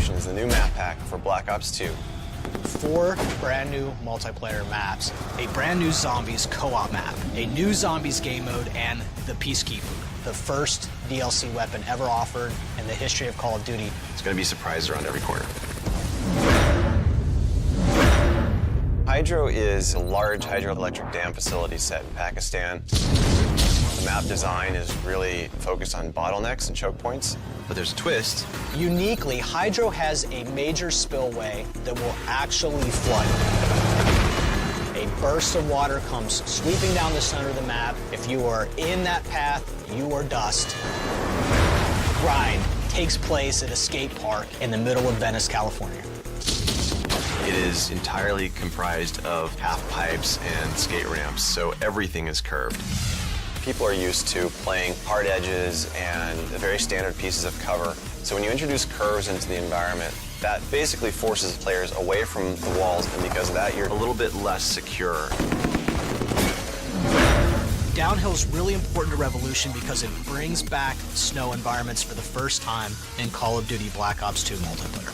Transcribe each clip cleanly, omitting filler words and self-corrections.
Revolution is the new map pack for Black Ops 2. 4 brand new multiplayer maps, a brand new Zombies co-op map, a new Zombies game mode, and the Peacekeeper, the first DLC weapon ever offered in the history of Call of Duty. It's going to be surprised around every corner. Hydro is a large hydroelectric dam facility set in Pakistan. The map design is really focused on bottlenecks and choke points, but there's a twist. Uniquely, Hydro has a major spillway that will actually flood. A burst of water comes sweeping down the center of the map. If you are in that path, you are dust. Ride takes place at a skate park in the middle of Venice, California. It is entirely comprised of half pipes and skate ramps, so everything is curved. People are used to playing hard edges and very standard pieces of cover. So when you introduce curves into the environment, that basically forces players away from the walls, and because of that, you're a little bit less secure. Downhill is really important to Revolution because it brings back snow environments for the first time in Call of Duty Black Ops 2 multiplayer.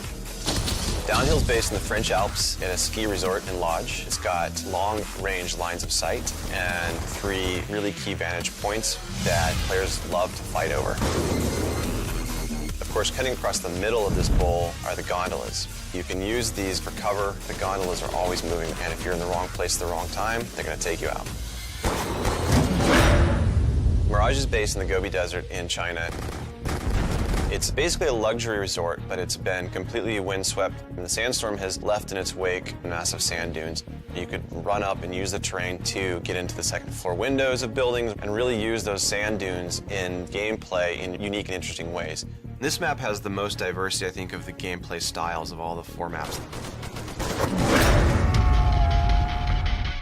Downhill is based in the French Alps at a ski resort and lodge. It's got long-range lines of sight and 3 really key vantage points that players love to fight over. Of course, cutting across the middle of this bowl are the gondolas. You can use these for cover. The gondolas are always moving, and if you're in the wrong place at the wrong time, they're going to take you out. Mirage is based in the Gobi Desert in China. It's basically a luxury resort, but it's been completely windswept, and the sandstorm has left in its wake massive sand dunes. You could run up and use the terrain to get into the second floor windows of buildings and really use those sand dunes in gameplay in unique and interesting ways. This map has the most diversity, I think, of the gameplay styles of all the 4 maps.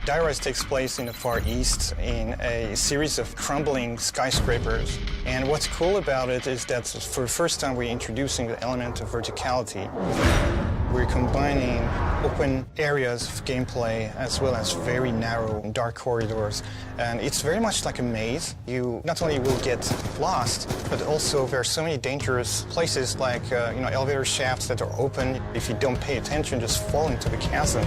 Die Rise takes place in the Far East in a series of crumbling skyscrapers. And what's cool about it is that for the first time we're introducing the element of verticality. We're combining open areas of gameplay as well as very narrow, dark corridors. And it's very much like a maze. You not only will get lost, but also there are so many dangerous places like elevator shafts that are open. If you don't pay attention, just fall into the chasm.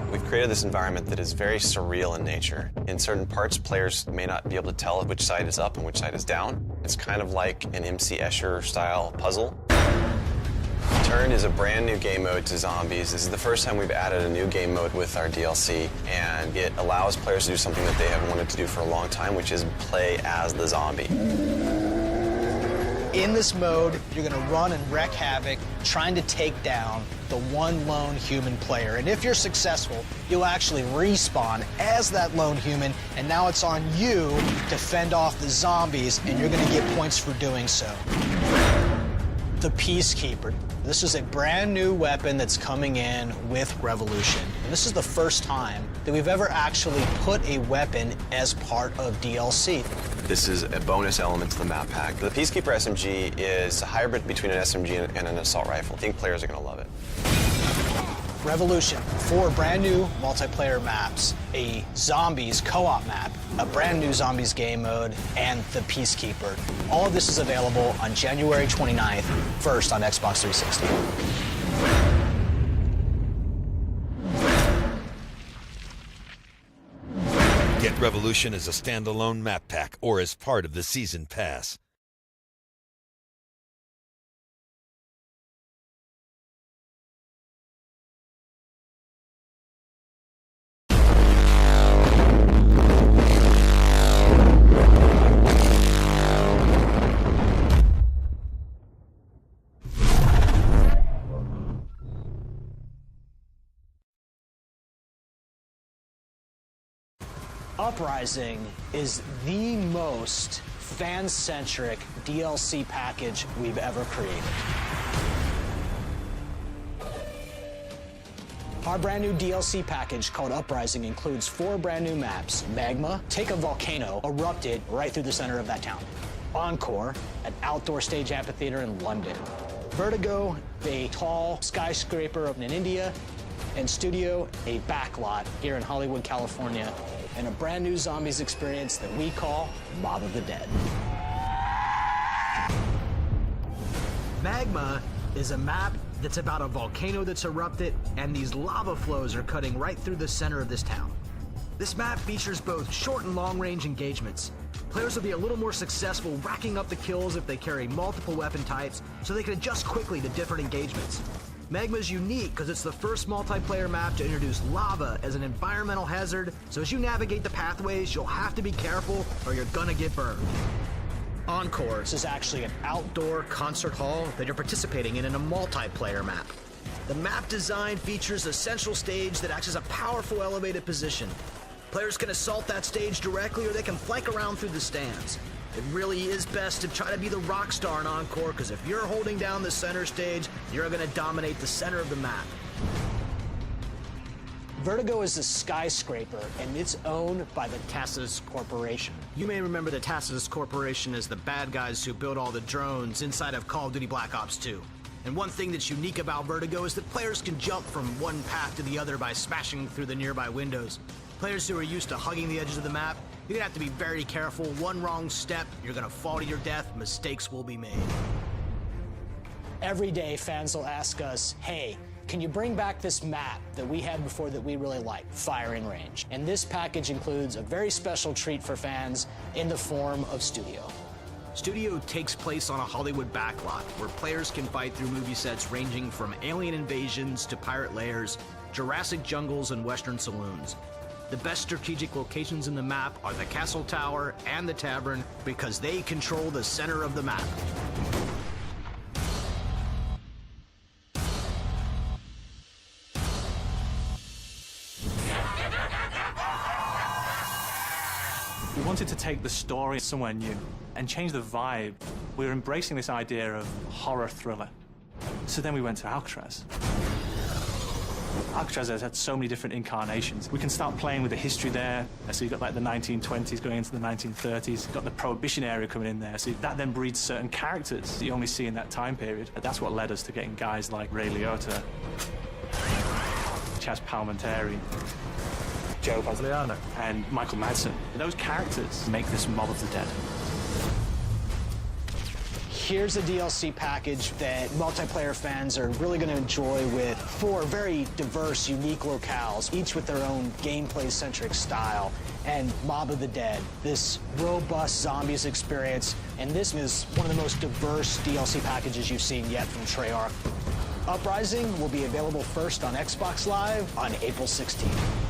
We've created this environment that is very surreal in nature. In certain parts, players may not be able to tell which side is up and which side is down. It's kind of like an MC Escher-style puzzle. Turn is a brand new game mode to Zombies. This is the first time we've added a new game mode with our DLC, and it allows players to do something that they have wanted to do for a long time, which is play as the zombie. In this mode, you're going to run and wreak havoc, trying to take down the one lone human player. And if you're successful, you'll actually respawn as that lone human, and now it's on you to fend off the zombies, and you're going to get points for doing so. The Peacekeeper. This is a brand new weapon that's coming in with Revolution. And this is the first time that we've ever actually put a weapon as part of DLC. This is a bonus element to the map pack. The Peacekeeper SMG is a hybrid between an SMG and an assault rifle. I think players are going to love it. Revolution, 4 brand new multiplayer maps, a Zombies co-op map, a brand new Zombies game mode, and the Peacekeeper. All of this is available on January 29th, first on Xbox 360. Get Revolution as a standalone map pack or as part of the Season Pass. Uprising is the most fan-centric DLC package we've ever created. Our brand new DLC package called Uprising includes 4 brand new maps. Magma, take a volcano, erupted right through the center of that town. Encore, an outdoor stage amphitheater in London. Vertigo, a tall skyscraper in India. And Studio, a backlot here in Hollywood, California. And a brand new Zombies experience that we call Mob of the Dead. Magma is a map that's about a volcano that's erupted, and these lava flows are cutting right through the center of this town. This map features both short and long-range engagements. Players will be a little more successful racking up the kills if they carry multiple weapon types, so they can adjust quickly to different engagements. Magma is unique because it's the first multiplayer map to introduce lava as an environmental hazard, so as you navigate the pathways, you'll have to be careful or you're gonna get burned. Encore is actually an outdoor concert hall that you're participating in a multiplayer map. The map design features a central stage that acts as a powerful elevated position. Players can assault that stage directly, or they can flank around through the stands. It really is best to try to be the rock star in Encore, because if you're holding down the center stage, you're going to dominate the center of the map. Vertigo is a skyscraper, and it's owned by the Tacitus Corporation. You may remember the Tacitus Corporation as the bad guys who build all the drones inside of Call of Duty Black Ops 2. And one thing that's unique about Vertigo is that players can jump from one path to the other by smashing through the nearby windows. Players who are used to hugging the edges of the map, you're gonna have to be very careful. One wrong step, you're gonna fall to your death. Mistakes will be made. Every day, fans will ask us, hey, can you bring back this map that we had before that we really liked, Firing Range? And this package includes a very special treat for fans in the form of Studio. Studio takes place on a Hollywood backlot where players can fight through movie sets ranging from alien invasions to pirate lairs, Jurassic jungles, and Western saloons. The best strategic locations in the map are the Castle Tower and the Tavern because they control the center of the map. We wanted to take the story somewhere new and change the vibe. We were embracing this idea of horror thriller. So then we went to Alcatraz. Alcatraz has had so many different incarnations. We can start playing with the history there. So you've got like the 1920s going into the 1930s. You've got the Prohibition era coming in there. So that then breeds certain characters that you only see in that time period. And that's what led us to getting guys like Ray Liotta, Chaz Palminteri, Joe Basiliano, and Michael Madsen. Those characters make this Mob of the Dead. Here's a DLC package that multiplayer fans are really going to enjoy with 4 very diverse, unique locales, each with their own gameplay-centric style. And Mob of the Dead, this robust zombies experience, and this is one of the most diverse DLC packages you've seen yet from Treyarch. Uprising will be available first on Xbox Live on April 16th.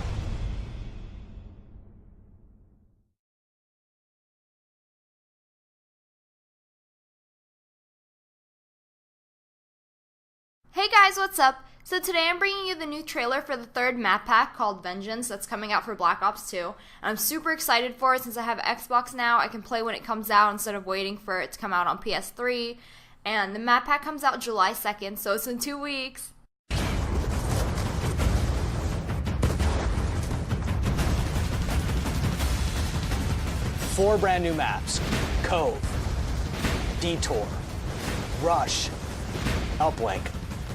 Hey guys, what's up? So today I'm bringing you the new trailer for the 3rd map pack called Vengeance that's coming out for Black Ops 2. And I'm super excited for it since I have Xbox now. I can play when it comes out instead of waiting for it to come out on PS3. And the map pack comes out July 2nd, so it's in 2 weeks. Four brand new maps: Cove, Detour, Rush, Uplink,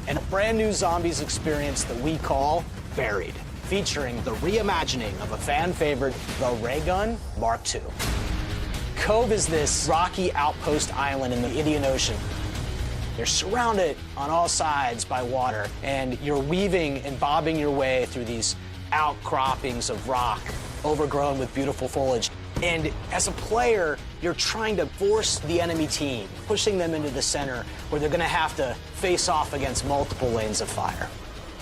and a brand new zombies experience that we call Buried, featuring the reimagining of a fan favorite, the Ray Gun Mark II. Cove is this rocky outpost island in the Indian Ocean. You're surrounded on all sides by water, and you're weaving and bobbing your way through these outcroppings of rock, overgrown with beautiful foliage. And as a player, you're trying to force the enemy team, pushing them into the center where they're going to have to face off against multiple lanes of fire.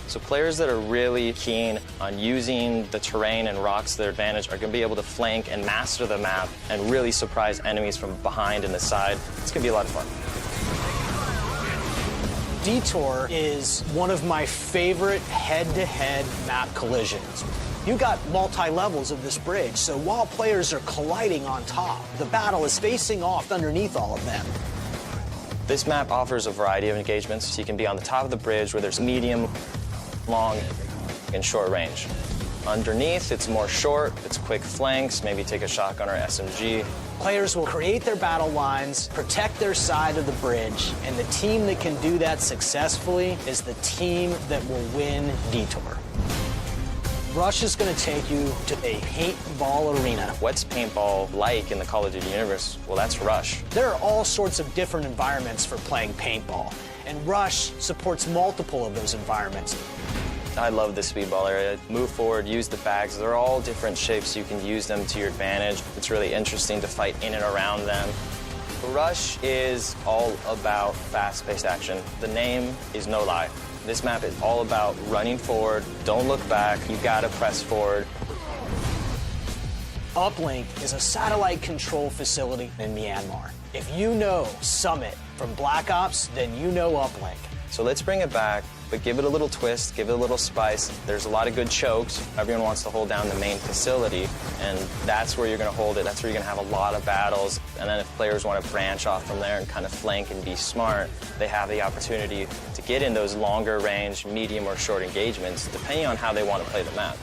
So players that are really keen on using the terrain and rocks to their advantage are going to be able to flank and master the map and really surprise enemies from behind and the side. It's going to be a lot of fun. Detour is one of my favorite head-to-head map collisions. You got multi-levels of this bridge, so while players are colliding on top, the battle is facing off underneath all of them. This map offers a variety of engagements. So you can be on the top of the bridge where there's medium, long, and short range. Underneath, it's more short, it's quick flanks, maybe take a shotgun or SMG. Players will create their battle lines, protect their side of the bridge, and the team that can do that successfully is the team that will win Detour. Rush is going to take you to a paintball arena. What's paintball like in the Call of Duty universe? Well, that's Rush. There are all sorts of different environments for playing paintball, and Rush supports multiple of those environments. I love the speedball area. Move forward, use the bags. They're all different shapes. You can use them to your advantage. It's really interesting to fight in and around them. Rush is all about fast-paced action. The name is no lie. This map is all about running forward. Don't look back. You gotta press forward. Uplink is a satellite control facility in Myanmar. If you know Summit from Black Ops, then you know Uplink. So let's bring it back, but give it a little twist, give it a little spice. There's a lot of good chokes. Everyone wants to hold down the main facility, and that's where you're gonna hold it. That's where you're gonna have a lot of battles. And then if players wanna branch off from there and kind of flank and be smart, they have the opportunity to get in those longer range, medium or short engagements, depending on how they wanna play the map.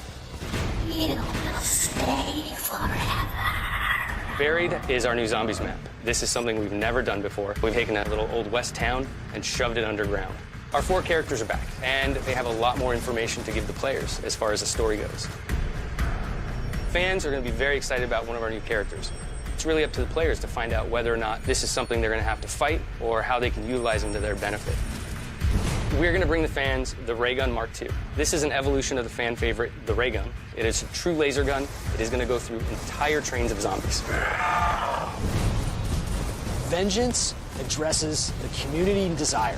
You will stay forever. Buried is our new zombies map. This is something we've never done before. We've taken a little old west town and shoved it underground. Our 4 characters are back, and they have a lot more information to give the players as far as the story goes. Fans are going to be very excited about one of our new characters. It's really up to the players to find out whether or not this is something they're going to have to fight or how they can utilize them to their benefit. We're going to bring the fans the Ray Gun Mark II. This is an evolution of the fan favorite, the Ray Gun. It is a true laser gun. It is going to go through entire trains of zombies. Vengeance addresses the community desire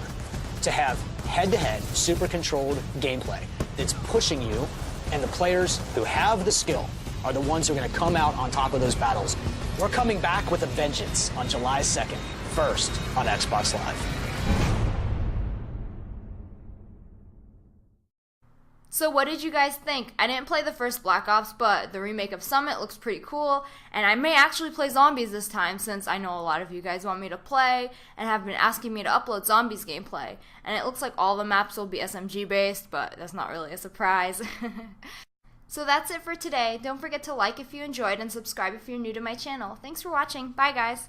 to have head-to-head, super-controlled gameplay that's pushing you, and the players who have the skill are the ones who are going to come out on top of those battles. We're coming back with a vengeance on July 2nd, first on Xbox Live. So what did you guys think? I didn't play the first Black Ops, but the remake of Summit looks pretty cool, and I may actually play Zombies this time since I know a lot of you guys want me to play and have been asking me to upload Zombies gameplay. And it looks like all the maps will be SMG based, but that's not really a surprise. So that's it for today. Don't forget to like if you enjoyed and subscribe if you're new to my channel. Thanks for watching. Bye guys.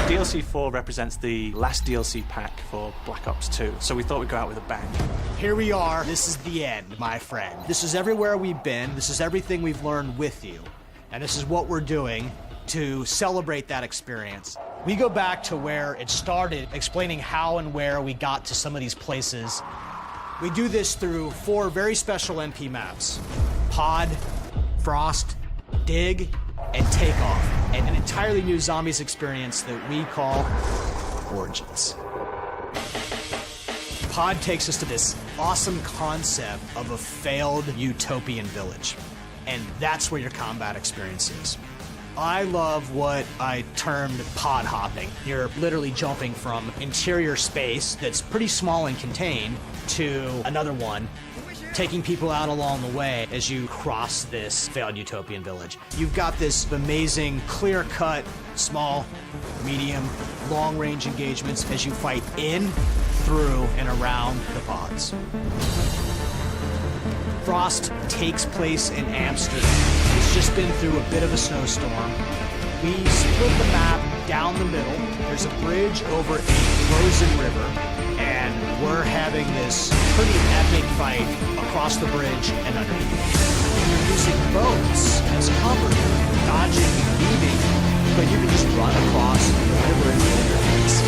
DLC 4 represents the last DLC pack for Black Ops 2, so we thought we'd go out with a bang. Here we are. This is the end, my friend. This is everywhere we've been. This is everything we've learned with you. And this is what we're doing to celebrate that experience. We go back to where it started, explaining how and where we got to some of these places. We do this through 4 very special MP maps: Pod, Frost, Dig, and Takeoff, and an entirely new zombies experience that we call Origins. Pod takes us to this awesome concept of a failed utopian village, and that's where your combat experience is. I love what I termed pod hopping. You're literally jumping from interior space that's pretty small and contained to another one, taking people out along the way as you cross this failed utopian village. You've got this amazing, clear-cut, small, medium, long-range engagements as you fight in, through, and around the pods. Frost takes place in Amsterdam. It's just been through a bit of a snowstorm. We split the map down the middle. There's a bridge over a frozen river, and we're having this pretty epic fight across the bridge and underneath. You're using boats as cover, dodging and weaving, but you can just run across the river and roll your face.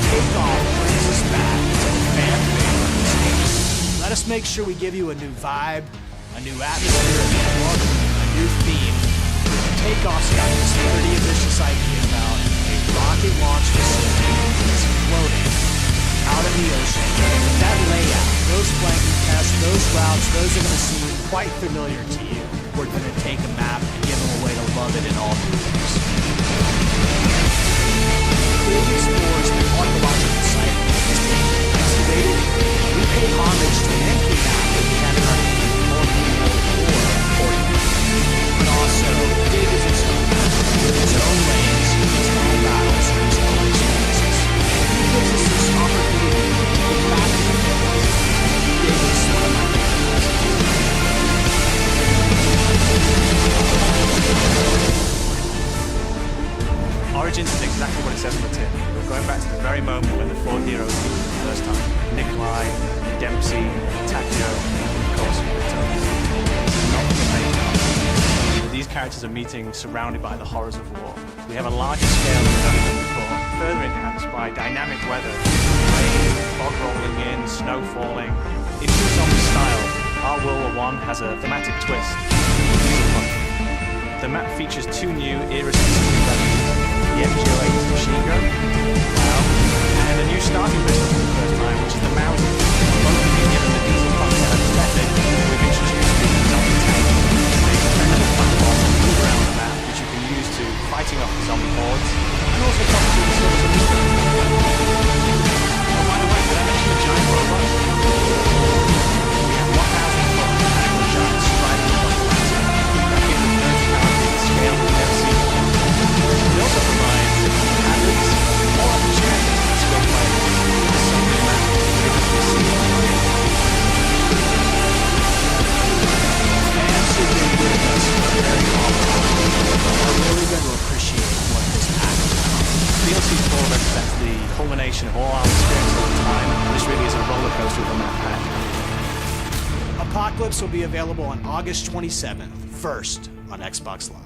Takeoff brings us back to fan favorite. Let us make sure we give you a new vibe, a new atmosphere, a new look, a new theme. Takeoff's got this pretty ambitious idea about a rocket launch facility that's floating out in the ocean. With that layout, those flanking tests, those routes, those are going to seem quite familiar to you. We're going to take a map and give them a way to love it in all new ways. It explores the archaeological site that's being excavated. We pay homage to an MP map that we had in our but also Dig is its own map, with its own lanes, its own battles, and its own experiences. It gives us this opportunity to go back and forth Vengeance is exactly what it says on the tin. We're going back to the very moment when the four heroes meet for the first time. Nikolai, Dempsey, Takeo, and of course, Victor. This is not the main. These characters are meeting surrounded by the horrors of war. We have a larger scale than we've ever done before, further enhanced by dynamic weather, rain, fog rolling in, snow falling. In true zombie style, our World War I has a thematic twist. The map features two new era-specific weapons, the FG-08 machine gun, and a new starting pistol for the first time, which is the Mauser. Both have been given the diesel pump aesthetic, we've introduced the zombie tank. They depend on the platform and move around the map, which you can use to fighting off the zombie hordes, and also possibly the service of the street. Oh, by the way, did I mention the giant robot? We have 1,000-foot mechanical giants striding across the landscape. That gives us verticality and scale we've never seen before. It also provides athletes more opportunities to skill players with some new map previously seen on the game. And super with us very often. We're really going to appreciate what this pack has become. DLC 4 represents the culmination of all our experience over time. This really is a roller coaster of a map pack. Apocalypse will be available on August 27th, first on Xbox Live.